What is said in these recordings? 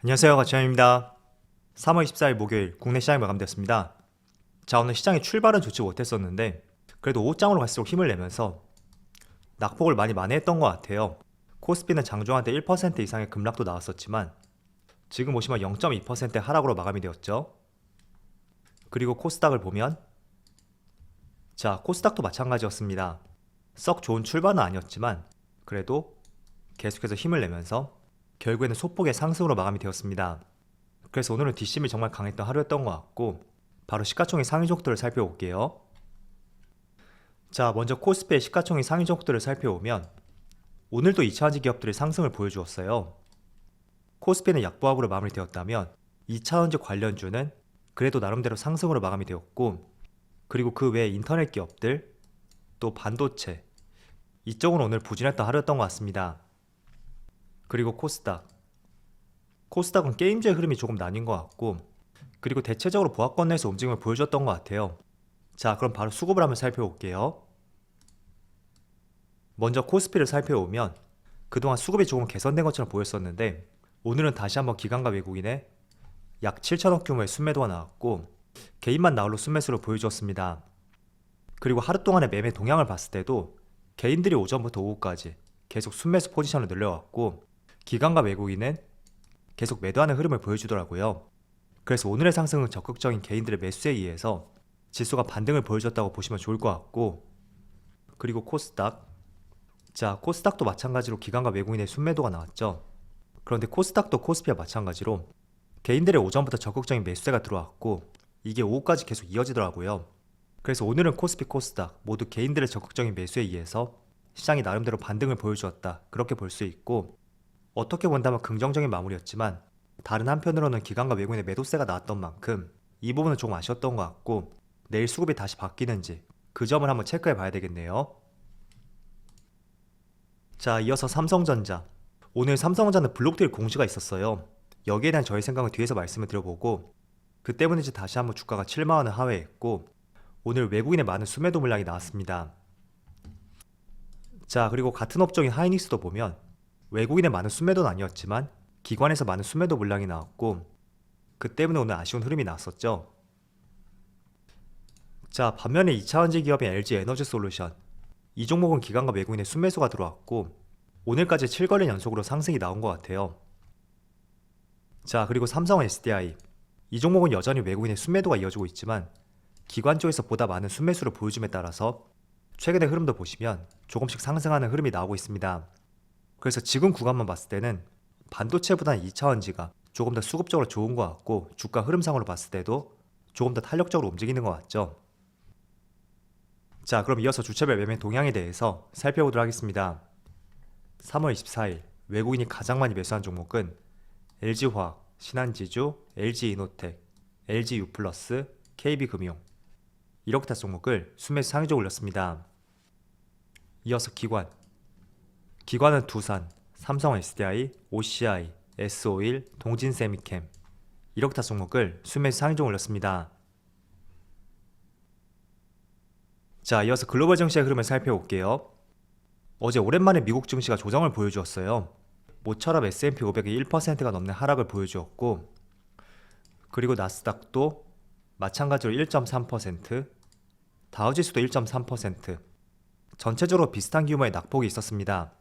안녕하세요, 가치현입니다. 3월 24일 목요일 국내 시장이 마감되었습니다. 자, 오늘 시장의 출발은 좋지 못했었는데 그래도 오후장으로 갈수록 힘을 내면서 낙폭을 많이 만회했던 것 같아요. 코스피는 장중한 때 1% 이상의 급락도 나왔었지만 지금 보시면 0.2% 하락으로 마감이 되었죠. 그리고 코스닥을 보면 코스닥도 마찬가지였습니다. 썩 좋은 출발은 아니었지만 그래도 계속해서 힘을 내면서 결국에는 소폭의 상승으로 마감이 되었습니다. 그래서 오늘은 뒷심이 정말 강했던 하루였던 것 같고 바로 시가총액 상위 종목들을 살펴볼게요. 자, 먼저 코스피의 시가총액 상위 종목들을 살펴보면 오늘도 2차전지 기업들이 상승을 보여주었어요. 코스피는 약보합으로 마무리되었다면 2차전지 관련주는 그래도 나름대로 상승으로 마감이 되었고, 그리고 그 외에 인터넷 기업들, 또 반도체, 이쪽은 오늘 부진했던 하루였던 것 같습니다. 그리고 코스닥은 게임주의 흐름이 조금 나뉜 것 같고, 그리고 대체적으로 보합권 내에서 움직임을 보여줬던 것 같아요. 자, 그럼 바로 수급을 한번 살펴볼게요. 먼저 코스피를 살펴보면 그동안 수급이 조금 개선된 것처럼 보였었는데 오늘은 다시 한번 기관과 외국인의 약 7천억 규모의 순매도가 나왔고 개인만 나홀로 순매수를 보여주었습니다. 그리고 하루 동안의 매매 동향을 봤을 때도 개인들이 오전부터 오후까지 계속 순매수 포지션을 늘려왔고 기관과 외국인은 계속 매도하는 흐름을 보여주더라고요. 그래서 오늘의 상승은 적극적인 개인들의 매수에 의해서 지수가 반등을 보여줬다고 보시면 좋을 것 같고, 그리고 코스닥도 마찬가지로 기관과 외국인의 순매도가 나왔죠. 그런데 코스닥도 코스피와 마찬가지로 개인들의 오전부터 적극적인 매수세가 들어왔고 이게 오후까지 계속 이어지더라고요. 그래서 오늘은 코스피, 코스닥 모두 개인들의 적극적인 매수에 의해서 시장이 나름대로 반등을 보여주었다, 그렇게 볼 수 있고, 어떻게 본다면 긍정적인 마무리였지만 다른 한편으로는 기관과 외국인의 매도세가 나왔던 만큼 이 부분은 조금 아쉬웠던 것 같고 내일 수급이 다시 바뀌는지 그 점을 한번 체크해 봐야 되겠네요. 자, 이어서 삼성전자. 오늘 삼성전자는 블록딜 공시가 있었어요. 여기에 대한 저의 생각은 뒤에서 말씀을 드려보고, 그 때문인지 다시 한번 주가가 7만원을 하회했고 오늘 외국인의 많은 수매도 물량이 나왔습니다. 자, 그리고 같은 업종인 하이닉스도 보면 외국인의 많은 수매도는 아니었지만 기관에서 많은 수매도 물량이 나왔고 그 때문에 오늘 아쉬운 흐름이 나왔었죠. 자, 반면에 2차전지 기업인 LG에너지솔루션, 이 종목은 기관과 외국인의 순매수가 들어왔고 오늘까지 7거래 연속으로 상승이 나온 것 같아요. 자, 그리고 삼성 SDI, 이 종목은 여전히 외국인의 순매도가 이어지고 있지만 기관 쪽에서 보다 많은 순매수를 보여줌에 따라서 최근의 흐름도 보시면 조금씩 상승하는 흐름이 나오고 있습니다. 그래서 지금 구간만 봤을 때는 반도체보다는 2차전지가 조금 더 수급적으로 좋은 것 같고 주가 흐름상으로 봤을 때도 조금 더 탄력적으로 움직이는 것 같죠. 자, 그럼 이어서 주체별 매매 동향에 대해서 살펴보도록 하겠습니다. 3월 24일 외국인이 가장 많이 매수한 종목은 LG화학, 신한지주, LG이노텍, LG유플러스, KB금융, 이렇게 다 종목을 순매수 상위적 올렸습니다. 이어서 기관은 두산, 삼성 SDI, OCI, S51, 동진세미캠, 이렇게 다 종목을 순매수 상위적 올렸습니다. 자, 이어서 글로벌 증시의 흐름을 살펴볼게요. 어제 오랜만에 미국 증시가 조정을 보여주었어요. 모처럼 S&P 500이 1%가 넘는 하락을 보여주었고, 그리고 나스닥도 마찬가지로 1.3%, 다우지수도 1.3%, 전체적으로 비슷한 규모의 낙폭이 있었습니다.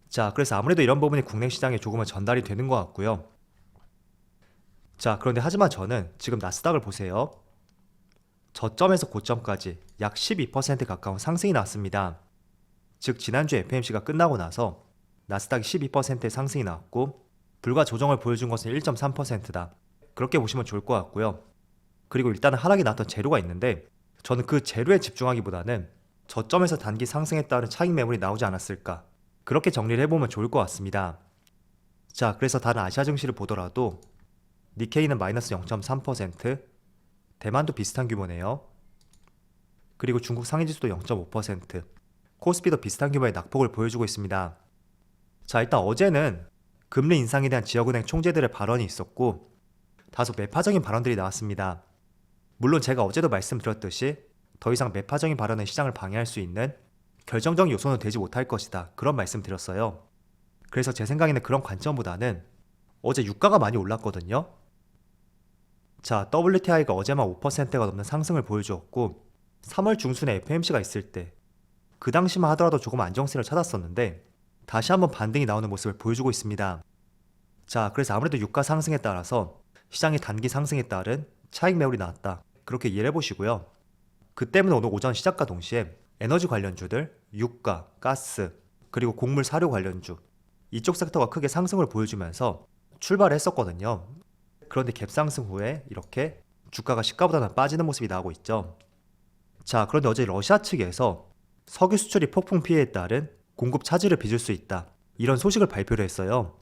자, 그래서 아무래도 이런 부분이 국내 시장에 조금은 전달이 되는 것 같고요. 자, 그런데 하지만 저는 지금 나스닥을 보세요. 저점에서 고점까지 약 12% 가까운 상승이 나왔습니다. 즉 지난주 FMC가 끝나고 나서 나스닥이 12%의 상승이 나왔고 불과 조정을 보여준 것은 1.3%다. 그렇게 보시면 좋을 것 같고요. 그리고 일단은 하락이 나왔던 재료가 있는데 저는 그 재료에 집중하기보다는 저점에서 단기 상승에 따른 차익 매물이 나오지 않았을까, 그렇게 정리를 해보면 좋을 것 같습니다. 자, 그래서 다른 아시아 증시를 보더라도 니케이는 마이너스 0.3%, 대만도 비슷한 규모네요. 그리고 중국 상해지수도 0.5%, 코스피도 비슷한 규모의 낙폭을 보여주고 있습니다. 자, 일단 어제는 금리 인상에 대한 지역은행 총재들의 발언이 있었고 다소 매파적인 발언들이 나왔습니다. 물론 제가 어제도 말씀드렸듯이 더 이상 매파적인 발언은 시장을 방해할 수 있는 결정적인 요소는 되지 못할 것이다, 그런 말씀 드렸어요. 그래서 제 생각에는 그런 관점보다는 어제 유가가 많이 올랐거든요. 자, WTI가 어제만 5%가 넘는 상승을 보여주었고 3월 중순에 FMC가 있을 때 그 당시만 하더라도 조금 안정세를 찾았었는데 다시 한번 반등이 나오는 모습을 보여주고 있습니다. 자, 그래서 아무래도 유가 상승에 따라서 시장의 단기 상승에 따른 차익 매물이 나왔다. 그렇게 이해를 해보시고요. 그 때문에 오늘 오전 시작과 동시에 에너지 관련주들, 유가, 가스, 그리고 곡물 사료 관련주 이쪽 섹터가 크게 상승을 보여주면서 출발을 했었거든요. 그런데 갭상승 후에 이렇게 주가가 시가보다는 빠지는 모습이 나오고 있죠. 자, 그런데 어제 러시아 측에서 석유 수출이 폭풍 피해에 따른 공급 차질을 빚을 수 있다. 이런 소식을 발표를 했어요.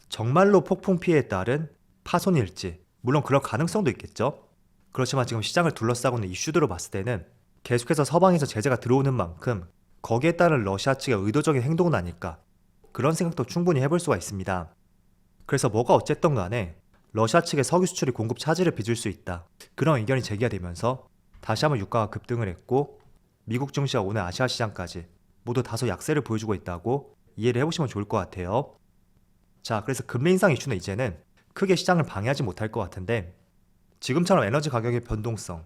정말로 폭풍 피해에 따른 파손일지, 물론 그런 가능성도 있겠죠. 그렇지만 지금 시장을 둘러싸고 있는 이슈들을 봤을 때는 계속해서 서방에서 제재가 들어오는 만큼 거기에 따른 러시아 측의 의도적인 행동은 아닐까, 그런 생각도 충분히 해볼 수가 있습니다. 그래서 뭐가 어쨌든 간에 러시아 측의 석유 수출이 공급 차질을 빚을 수 있다, 그런 의견이 제기가 되면서 다시 한번 유가가 급등을 했고 미국 증시와 오늘 아시아 시장까지 모두 다소 약세를 보여주고 있다고 이해를 해보시면 좋을 것 같아요. 자, 그래서 금리 인상 이슈는 이제는 크게 시장을 방해하지 못할 것 같은데 지금처럼 에너지 가격의 변동성,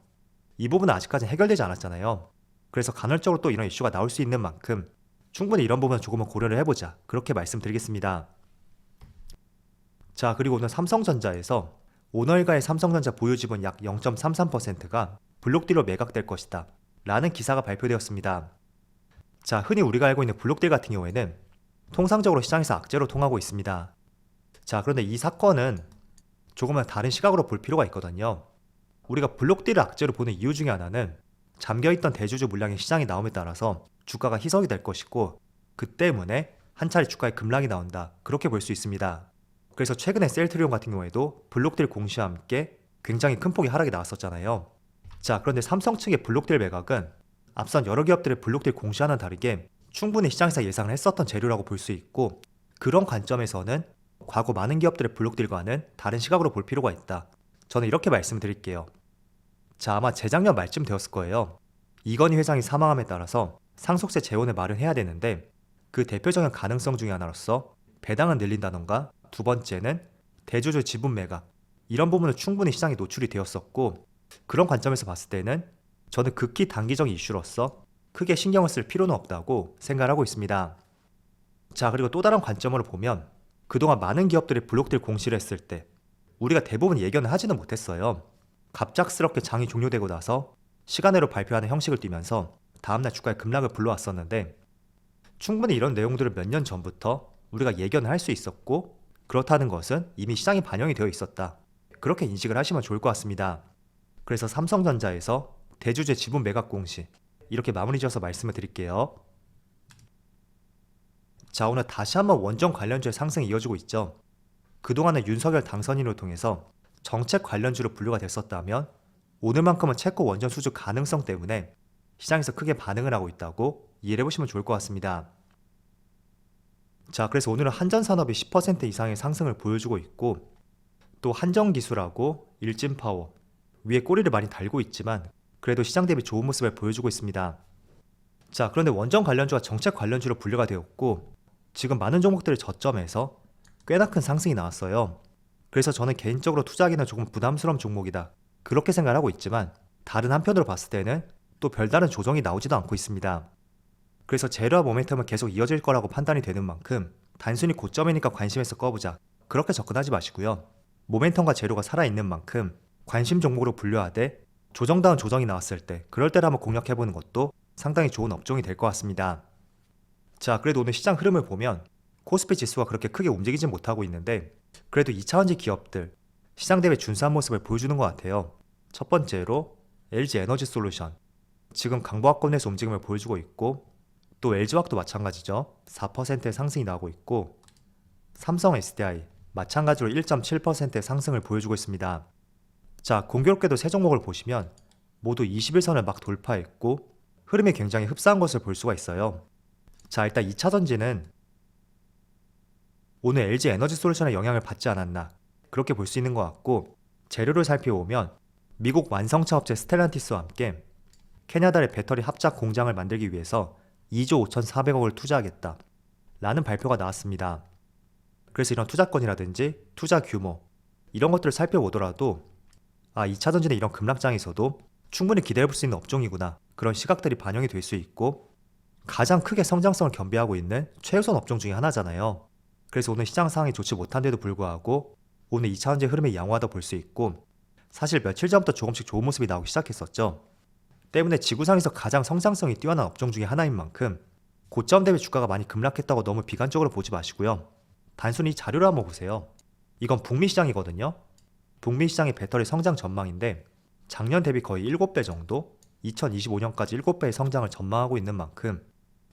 이 부분은 아직까지는 해결되지 않았잖아요. 그래서 간헐적으로 또 이런 이슈가 나올 수 있는 만큼 충분히 이런 부분은 조금은 고려를 해보자, 그렇게 말씀드리겠습니다. 자, 그리고 오늘 삼성전자에서 오너일가의 삼성전자 보유 지분 약 0.33%가 블록딜로 매각될 것이다 라는 기사가 발표되었습니다. 자, 흔히 우리가 알고 있는 블록딜 같은 경우에는 통상적으로 시장에서 악재로 통하고 있습니다. 자, 그런데 이 사건은 조금은 다른 시각으로 볼 필요가 있거든요. 우리가 블록딜을 악재로 보는 이유 중에 하나는 잠겨있던 대주주 물량이 시장에 나옴에 따라서 주가가 희석이 될 것이고 그 때문에 한 차례 주가에 급락이 나온다, 그렇게 볼 수 있습니다. 그래서 최근에 셀트리온 같은 경우에도 블록딜 공시와 함께 굉장히 큰 폭의 하락이 나왔었잖아요. 자, 그런데 삼성 측의 블록딜 매각은 앞선 여러 기업들의 블록딜 공시와는 다르게 충분히 시장에서 예상을 했었던 재료라고 볼 수 있고 그런 관점에서는 과거 많은 기업들의 블록딜과는 다른 시각으로 볼 필요가 있다. 저는 이렇게 말씀드릴게요. 자, 아마 재작년 말쯤 되었을 거예요. 이건희 회장이 사망함에 따라서 상속세 재원을 마련해야 되는데 그 대표적인 가능성 중에 하나로서 배당을 늘린다던가 두 번째는 대주주 지분 매각, 이런 부분은 충분히 시장에 노출이 되었었고 그런 관점에서 봤을 때는 저는 극히 단기적인 이슈로서 크게 신경을 쓸 필요는 없다고 생각하고 있습니다. 자, 그리고 또 다른 관점으로 보면 그동안 많은 기업들이 블록딜 공시를 했을 때 우리가 대부분 예견을 하지는 못했어요. 갑작스럽게 장이 종료되고 나서 시간외로 발표하는 형식을 띠면서 다음날 주가에 급락을 불러왔었는데 충분히 이런 내용들을 몇 년 전부터 우리가 예견을 할 수 있었고 그렇다는 것은 이미 시장에 반영이 되어 있었다, 그렇게 인식을 하시면 좋을 것 같습니다. 그래서 삼성전자에서 대주주 지분 매각 공시, 이렇게 마무리 지어서 말씀을 드릴게요. 자, 오늘 다시 한번 원전 관련주의 상승이 이어지고 있죠. 그동안은 윤석열 당선인을 통해서 정책 관련주로 분류가 됐었다면 오늘만큼은 채권 원전 수주 가능성 때문에 시장에서 크게 반응을 하고 있다고 이해를 해보시면 좋을 것 같습니다. 자, 그래서 오늘은 한전산업이 10% 이상의 상승을 보여주고 있고 또 한정기술하고 일진파워 위에 꼬리를 많이 달고 있지만 그래도 시장 대비 좋은 모습을 보여주고 있습니다. 자, 그런데 원전 관련주가 정책 관련주로 분류가 되었고 지금 많은 종목들의 저점에서 꽤나 큰 상승이 나왔어요. 그래서 저는 개인적으로 투자하기는 조금 부담스러운 종목이다, 그렇게 생각하고 있지만 다른 한편으로 봤을 때는 또 별다른 조정이 나오지도 않고 있습니다. 그래서 재료와 모멘텀은 계속 이어질 거라고 판단이 되는 만큼 단순히 고점이니까 관심에서 꺼보자, 그렇게 접근하지 마시고요. 모멘텀과 재료가 살아있는 만큼 관심 종목으로 분류하되 조정다운 조정이 나왔을 때 그럴 때를 한번 공략해보는 것도 상당히 좋은 업종이 될 것 같습니다. 자, 그래도 오늘 시장 흐름을 보면 코스피 지수가 그렇게 크게 움직이지 못하고 있는데 그래도 2차원지 기업들 시장 대비 준수한 모습을 보여주는 것 같아요. 첫 번째로 LG 에너지 솔루션, 지금 강보합권에서 움직임을 보여주고 있고 또 LG화학도 마찬가지죠. 4%의 상승이 나오고 있고 삼성 SDI 마찬가지로 1.7%의 상승을 보여주고 있습니다. 자, 공교롭게도 세 종목을 보시면 모두 21선을 막 돌파했고 흐름이 굉장히 흡사한 것을 볼 수가 있어요. 자, 일단 2차전지는 오늘 LG 에너지 솔루션의 영향을 받지 않았나, 그렇게 볼 수 있는 것 같고 재료를 살펴보면 미국 완성차 업체 스텔란티스와 함께 캐나다의 배터리 합작 공장을 만들기 위해서 2조 5,400억을 투자하겠다 라는 발표가 나왔습니다. 그래서 이런 투자권이라든지 투자 규모 이런 것들을 살펴보더라도 2차 전지는 이런 급락장에서도 충분히 기대해볼 수 있는 업종이구나, 그런 시각들이 반영이 될 수 있고 가장 크게 성장성을 겸비하고 있는 최우선 업종 중에 하나잖아요. 그래서 오늘 시장 상황이 좋지 못한데도 불구하고 오늘 2차 전지 흐름이 양호하다 볼 수 있고, 사실 며칠 전부터 조금씩 좋은 모습이 나오기 시작했었죠. 때문에 지구상에서 가장 성장성이 뛰어난 업종 중에 하나인 만큼 고점 대비 주가가 많이 급락했다고 너무 비관적으로 보지 마시고요. 단순히 자료를 한번 보세요. 이건 북미 시장이거든요. 북미 시장의 배터리 성장 전망인데 작년 대비 거의 7배 정도, 2025년까지 7배의 성장을 전망하고 있는 만큼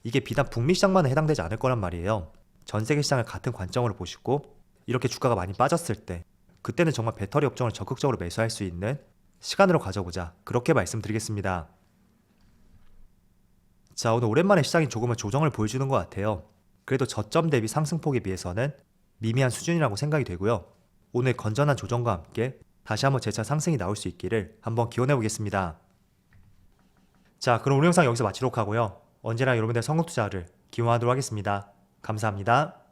이게 비단 북미 시장만에 해당되지 않을 거란 말이에요. 전 세계 시장을 같은 관점으로 보시고 이렇게 주가가 많이 빠졌을 때 그때는 정말 배터리 업종을 적극적으로 매수할 수 있는 시간으로 가져보자, 그렇게 말씀드리겠습니다. 자, 오늘 오랜만에 시장이 조금은 조정을 보여주는 것 같아요. 그래도 저점 대비 상승폭에 비해서는 미미한 수준이라고 생각이 되고요. 오늘 건전한 조정과 함께 다시 한번 재차 상승이 나올 수 있기를 한번 기원해 보겠습니다. 자, 그럼 오늘 영상 여기서 마치도록 하고요. 언제나 여러분들의 성공 투자를 기원하도록 하겠습니다. 감사합니다.